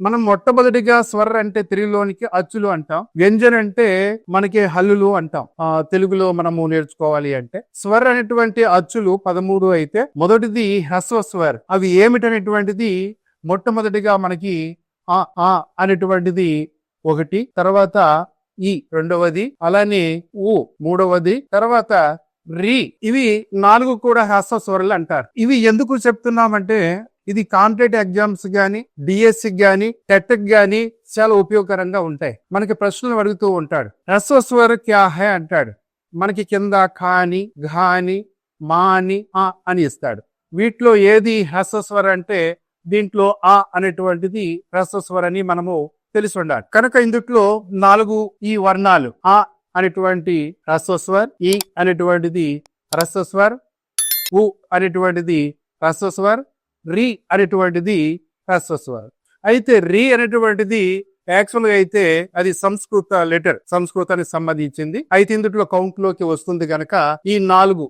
మనం మొట్టమొదటిగా స్వర్ అంటే తెలుగులోనికి అచ్చులు అంటాం. వ్యంజన్ అంటే మనకి హల్లులు అంటాం. తెలుగులో మనము నేర్చుకోవాలి అంటే స్వర్ అనేటువంటి అచ్చులు 13 అయితే మొదటిది హ్రస్వ స్వర్. అవి ఏమిటనేటువంటిది మొట్టమొదటిగా మనకి ఆ ఆ అనేటువంటిది ఒకటి, తర్వాత ఈ రెండవది, అలానే ఊ మూడవది, తర్వాత రి. ఇవి 4 కూడా హ్రస్వ స్వరాలు అంటారు. ఇవి ఎందుకు చెప్తున్నామంటే ఇది కాంపిటేటివ్ ఎగ్జామ్స్ గాని, డిఎస్సి గాని, టెట్ గాని చాలా ఉపయోగకరంగా ఉంటాయి. మనకి ప్రశ్నలు అడుగుతూ ఉంటాడు. హ్రస్వ స్వర క్యా హై అంటాడు. మనకి కింద ఖాని, ఘాని, మాని, ఆ అని ఇస్తాడు. వీటిలో ఏది హ్రస్వ స్వర అంటే దీంట్లో ఆ అనేటువంటిది హ్రస్వ స్వర అని మనము తెలిసి ఉండాలి. కనుక ఇందుట్లో 4 ఈ వర్ణాలు ఆ అనేటువంటి హ్రస్వ స్వర్, ఈ అనేటువంటిది హ్రస్వ స్వర్, ఉ అనేటువంటిది హ్రస్వ స్వర్, రి అనేటువంటిది హ్రస్వ స్వర్. అయితే రి అనేటువంటిది యాక్చువల్ గా అయితే అది సంస్కృతానికి సంబంధించింది. అయితే ఇందులో కౌంట్ లోకి వస్తుంది గనక ఈ 4